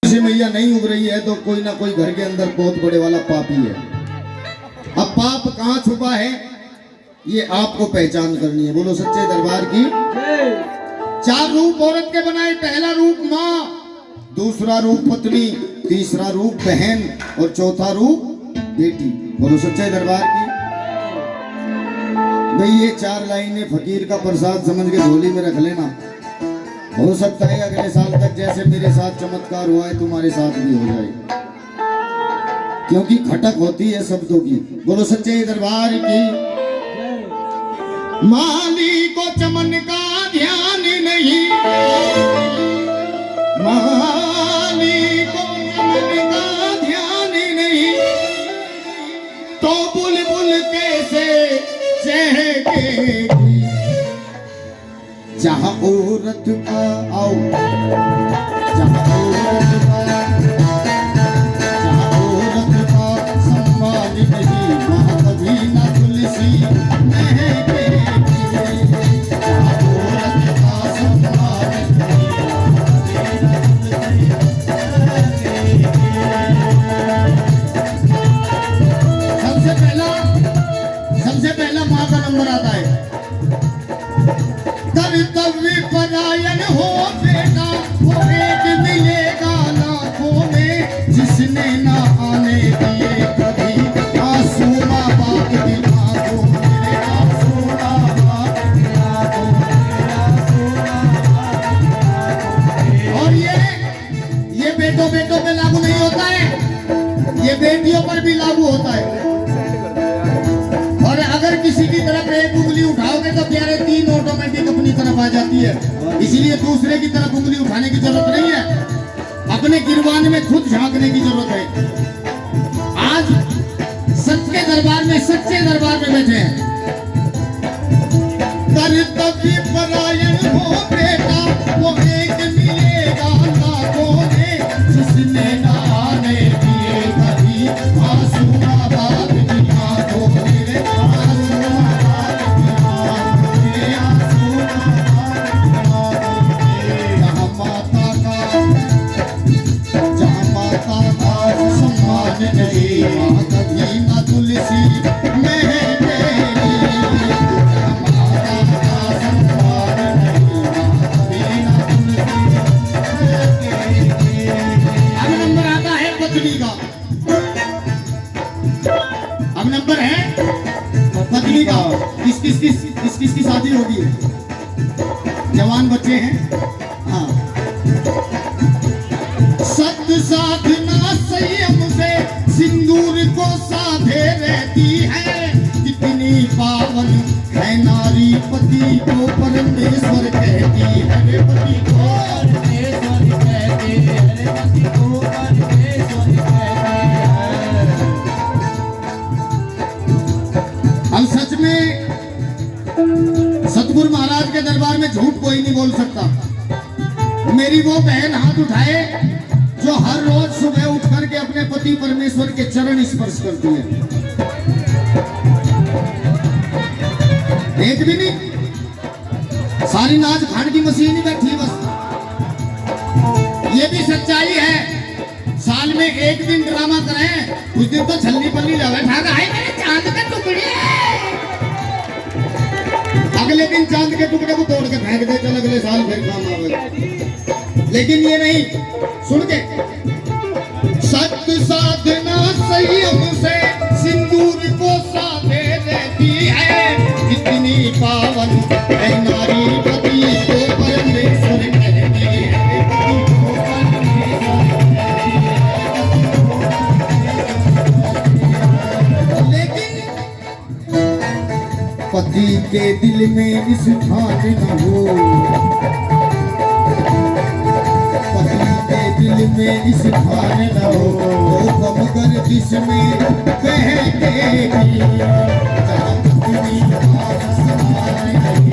मैया नहीं उग रही है तो कोई ना कोई घर के अंदर बहुत बड़े वाला पापी है। अब पाप कहाँ छुपा है ये आपको पहचान करनी है। बोलो सच्चे दरबार की। 4 रूप औरत के बनाए। पहला रूप माँ, दूसरा रूप पत्नी, तीसरा रूप बहन और चौथा रूप बेटी। बोलो सच्चे दरबार की। भाई ये 4 लाइनें फकीर का प्रसाद समझ के झोली में रख लेना। हो सकता है अगले साल तक जैसे मेरे साथ चमत्कार हुआ है तुम्हारे साथ भी हो जाए, क्योंकि खटक होती है शब्दों की। बोलो सच्चे दरबार की। माली को चमन का ध्यान नहीं, माली को चमन का ध्यान नहीं, तो बुलबुल कैसे चहकेगी। जहाँ औरत का आओ, जहाँ औरत का सम्मान नहीं, वहाँ कभी ना तुलसी महकेगी। जहाँ औरत का सम्मान नहीं, सबसे पहला माँ का नंबर आता है। कर्तव्य परायण हो बेटा, वो एक मिलेगा लाखों में, जिसने ना आने दिए कभी आंसू माँ बाप की आंखों में। आंसू माँ बाप की आंखों में। और ये बेटों पे लागू नहीं होता है, ये बेटियों पर भी लागू होता है। और अगर किसी की तरफ एक उंगली उठाओगे तो प्यारे 3 ऑटोमेटिक अपनी तरफ आ जाती है। इसीलिए दूसरे की तरफ उंगली उठाने की जरूरत नहीं है, अपने गिरबान में खुद झांकने की जरूरत है। आज सच्चे दरबार में बैठे हैं। कर्तव्य परायण हो बेटा, वो एक मिलेगा लाखों में, जिसने ना आने दिए कभी आंसू माँ बाप की आंखों में। कभी ना तुलसी अब नंबर आता है पत्नी का। अब नंबर है पत्नी का। किसकी शादी होगी? जवान बच्चे हैं। हाँ, सत्य साधना संयम से सिंदूर को साधे रहती है। कितनी पावन है नारी, पति को परमेश्वर कहती है। पति को परमेश्वर कहती है, पति को परमेश्वर कहती है। हम सच में सतगुरु महाराज के दरबार में झूठ कोई नहीं बोल सकता। मेरी वो बहन हाथ उठाए जो हर रोज सुबह उठ करके अपने पति परमेश्वर के चरण स्पर्श करती है। एक भी नहीं, सारी नाच खान की मशीन ही बैठी बस। ये भी सच्चाई है। साल में एक दिन ड्रामा करें, उस दिन तो छल्ली पल्ली लगा मेरे चांद के टुकड़े। अगले दिन चांद के टुकड़े को तोड़ के फेंक दे, चल अगले साल फिर काम आवेगा। लेकिन ये नहीं, सुन के सत्य साधना संयम से सिंदूर को साधे रहती है। कितनी पावन है नारी, पति को परमेश्वर कहती है। लेकिन पति के दिल में इस ठान न हो, दिल में इस ठान न हो, तो कम कर दिस में बहकेगी। जहाँ अपनी आसमान नहीं,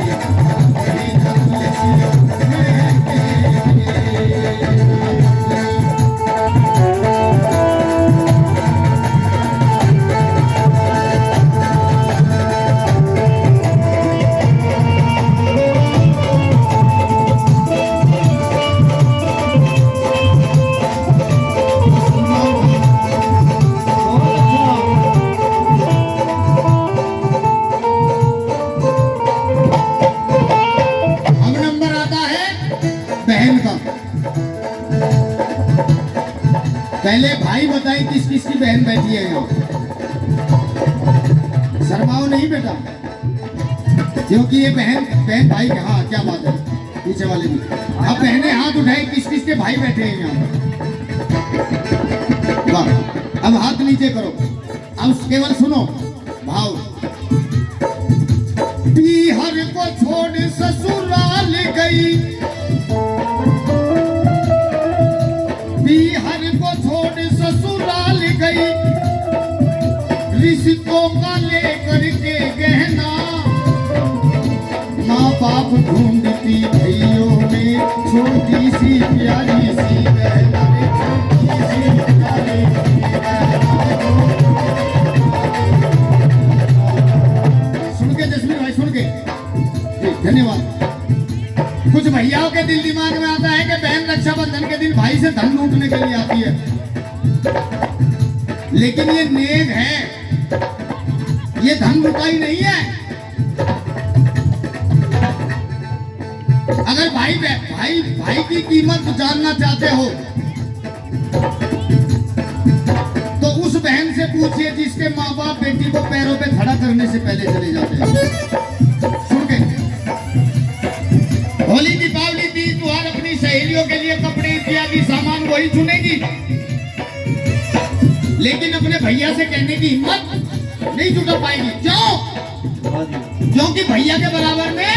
कहीं न तुलसी महकेगी। पहले भाई बताएं किस किस की बहन बैठी है यहाँ। शर्माओ नहीं बेटा, क्योंकि ये बहन भाई के, हाँ क्या बात है, पीछे वाले भी। अब बहने हाथ उठाए किस किस के भाई बैठे हैं यहाँ पर। वाह, अब हाथ नीचे करो, अब केवल सुनो भाव। पीहर को छोड़ ससुराल गई, पीहर को छोड़ ससुराल गई, रिश्तों का लेकर के गहना, माँ बाप ढूंढती भैयों में छोटी सी प्यारी सी बहना, छोटी सी प्यारी सी बहना। सुन के जसमीन भाई, सुन के धन्यवाद। कुछ भैयाओं के दिल दिमाग में आता है कि बहन रक्षाबंधन के दिन भाई से धन लूटने के लिए आती है, लेकिन ये नेक है, ये धन लुटाई नहीं है। अगर भाई की कीमत जानना चाहते हो तो उस बहन से पूछिए जिसके माँ बाप बेटी को पैरों पे खड़ा करने से पहले चले जाते हैं। सुन के, होली दीपावली तीज त्योहार अपनी सहेलियों के लिए कपड़े इत्यादि सामान वही चुनेगी, लेकिन अपने भैया से कहने की हिम्मत नहीं जुटा पाएगी। क्यों? क्योंकि भैया के बराबर में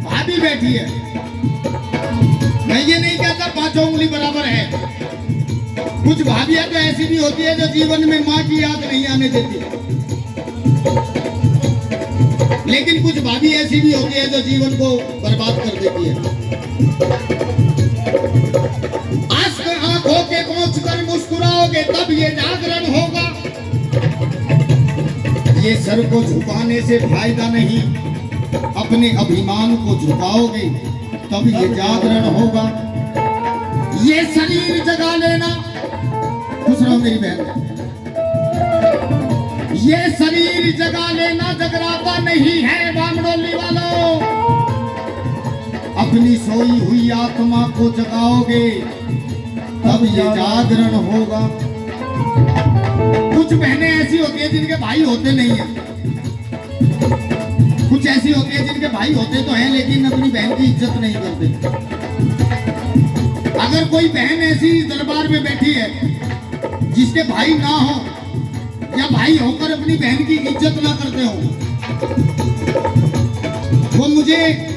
भाभी बैठी है। मैं ये नहीं कहता पांचों उंगली बराबर है, कुछ भाभियां तो ऐसी भी होती है जो जीवन में माँ की याद नहीं आने देती, लेकिन कुछ भाभी ऐसी भी होती है जो जीवन को बर्बाद कर देती है। आंखों के पहुंच कर मुस्कुराओगे तब ये जागरण होगा, ये सर को झुकाने से फायदा नहीं, अपने अभिमान को झुकाओगे तब ये जागरण होगा। ये शरीर जगा लेना, खुश रहो मेरी बहन, ये शरीर जगा लेना जगराता नहीं है बामडोली वालों, अपनी सोई हुई आत्मा को जगाओगे तब ये जागरण होगा। कुछ बहनें ऐसी होती है जिनके भाई होते नहीं है, कुछ ऐसी होती है जिनके भाई होते तो हैं लेकिन अपनी बहन की इज्जत नहीं करते। अगर कोई बहन ऐसी दरबार में बैठी है जिसके भाई ना हो या भाई होकर अपनी बहन की इज्जत ना करते हो, वो मुझे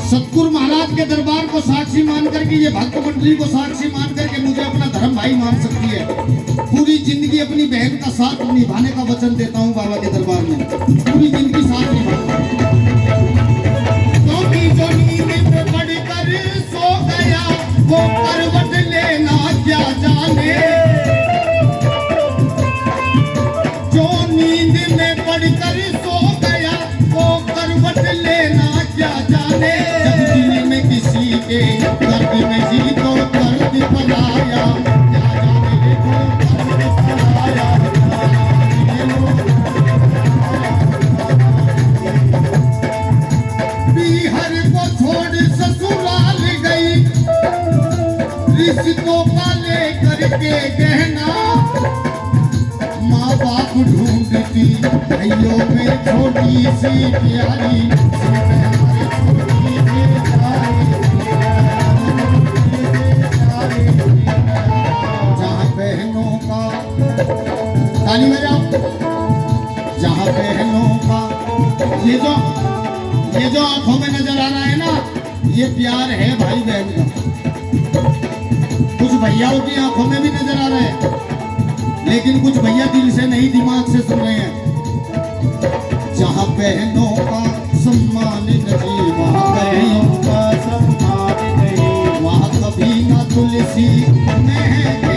सतगुरु महाराज के दरबार को साक्षी मान करके, ये भक्त मंडली को साक्षी मान करके मुझे अपना धर्म भाई मान सकती है। पूरी जिंदगी अपनी बहन का साथ निभाने का वचन देता हूँ बाबा के दरबार में, पूरी जिंदगी साथ निभाऊंगा। क्योंकि जो नींद में पड़कर सो गया वो करवट लेना क्या जाने, जो नींद में पड़कर सो गया वो करवट लेना क्या जाने। जब दिल में किसी के दर्द में जी तो दर्द पलाया, क्या जाने को दर्द पलाया। पीहर को छोड़ ससुराल गई, रिश्तों का लेकर के गहना, माँ बाप ढूंढती भाइयों में छोटी सी प्यारी, जहाँ बहनों का, ताली बजाओ, जहाँ बहनों का ये जो आंखों में नजर आ रहा है ना, ये प्यार है भाई बहन का। कुछ भैयाओं की आंखों में भी नजर आ रहा है, लेकिन कुछ भैया दिल से नहीं दिमाग से सुन रहे हैं। जहाँ बहनों का सम्मान नहीं, वहाँ बहनों का सम्मान नहीं, वहाँ कभी ना तुलसी महके।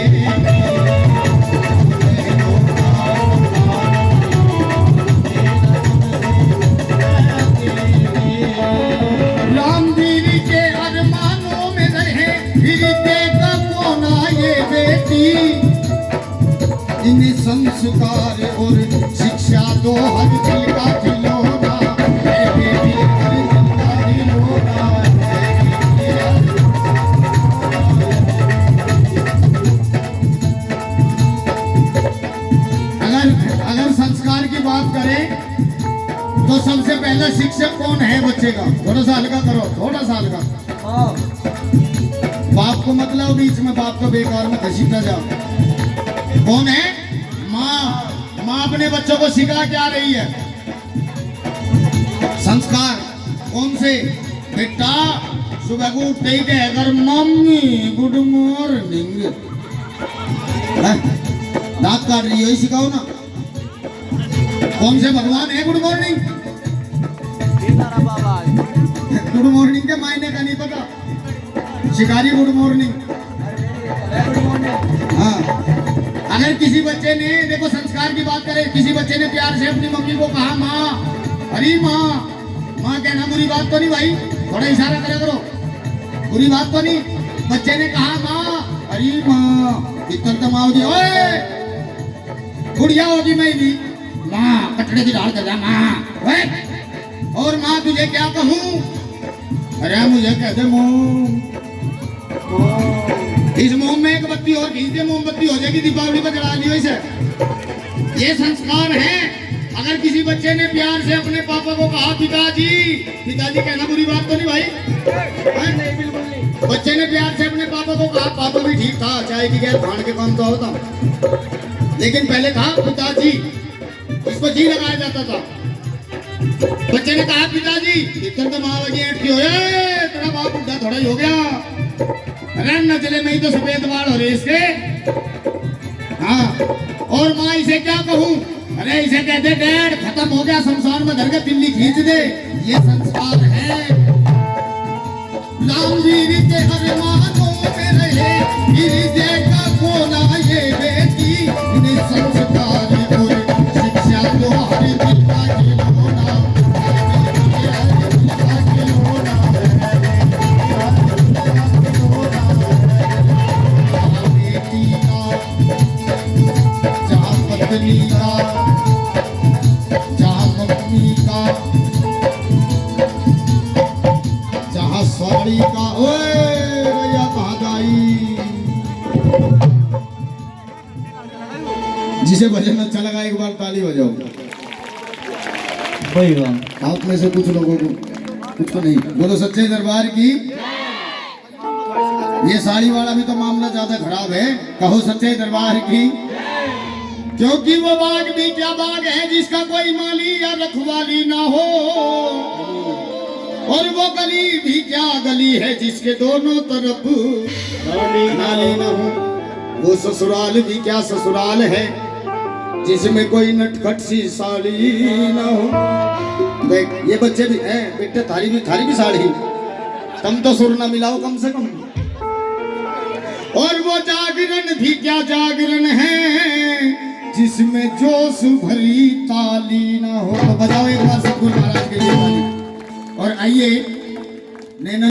रामवीर के अरमानों में रहे फिर देगा कोना ये बेटी, इन्हें संस्कार और शिक्षा दो हर दिल का खिलौना, बेटी हर दिल का खिलौना। तो सबसे पहला शिक्षक कौन है बच्चे का? थोड़ा सा हल्का करो, थोड़ा सा हल्का। बाप को मत लाओ बीच में, बाप को बेकार में घसीटा जाओ। कौन है? माँ। माँ अपने बच्चों को सिखा क्या रही है? संस्कार। कौन से? बेटा सुबह को उठते ही कहकर मम्मी गुड मॉर्निंग। दांत काट रही है, सिखाओ ना। कौन से भगवान है गुड मॉर्निंग? गुड मॉर्निंग के मायने का नहीं पता, शिकारी गुड मॉर्निंग। हाँ, अगर किसी बच्चे ने, देखो संस्कार की बात करें, किसी बच्चे ने प्यार से अपनी मम्मी को कहा माँ, अरे माँ, माँ कहना बुरी बात तो नहीं भाई, थोड़ा इशारा करा करो, बुरी बात तो नहीं। बच्चे ने कहा माँ, अरे माँ, इतना तो माँ होगी, ओए गुड़िया होगी मैं भी, माँ कटड़े की दाल कर जा माँ। और माँ तुझे क्या कहूँ? अरे मुझे कह दे मोम। इस मोम में एक बत्ती और खींच दे, मोमबत्ती हो जाएगी, दीपावली पर जला लियो इसे। ये संस्कार है। अगर किसी बच्चे ने प्यार से अपने पापा को कहा पिताजी, पिताजी कहना बुरी बात तो नहीं भाई? नहीं, बिल्कुल नहीं। बच्चे ने प्यार से अपने पापा को कहा, पापा भी ठीक था, चाय की गैस भाड़ के काम तो होता, लेकिन पहले कहा पिताजी, इसको जी लगाया जाता था। बच्चे ने कहा पिताजी, इतना तो माँ लगी एंट की हो, तेरा बाप बुढ़ा थोड़ा ही हो गया, अरे नचले में ही तो सफेद बाल हो रहे इसके। हाँ, और माँ इसे क्या कहूँ? अरे इसे कहते डैड खत्म हो गया, शमशान में धर के दिल्ली खींच दे। ये संस्कार है। रामवीर के अरमानों में रहे गिरिजे का कोना ये बेटी, संस्कार और शिक्षा तुम्हारी पिता की होना, बेटी का जहाँ पत्नी का, जहाँ मम्मी का, जहाँ साड़ी का, ओए भैया कहाँ गई? जिसे भजन अच्छा लगा एक बार ताली बजाओ। आप में से कुछ लोगों को, कुछ तो नहीं, बोलो सच्चे दरबार की। ये साड़ी वाला भी तो मामला ज्यादा खराब है, कहो सच्चे दरबार की। क्योंकि वो बाग भी क्या बाग है जिसका कोई माली या रखवाली ना हो, और वो गली भी क्या गली है जिसके दोनों तरफ नाली ना हो। वो ससुराल भी क्या ससुराल है जिसमें कोई नटखट सी साड़ी ना हो। देख ये बच्चे भी हैं बेटे, थारी भी साड़ी, तुम तो सुर ना मिलाओ कम से कम। और वो जागरण भी क्या जागरण है जिसमें जोश भरी ताली ना हो। तो बजाओ एक बार सतगुरु महाराज के लिए ताली। और आइए नैना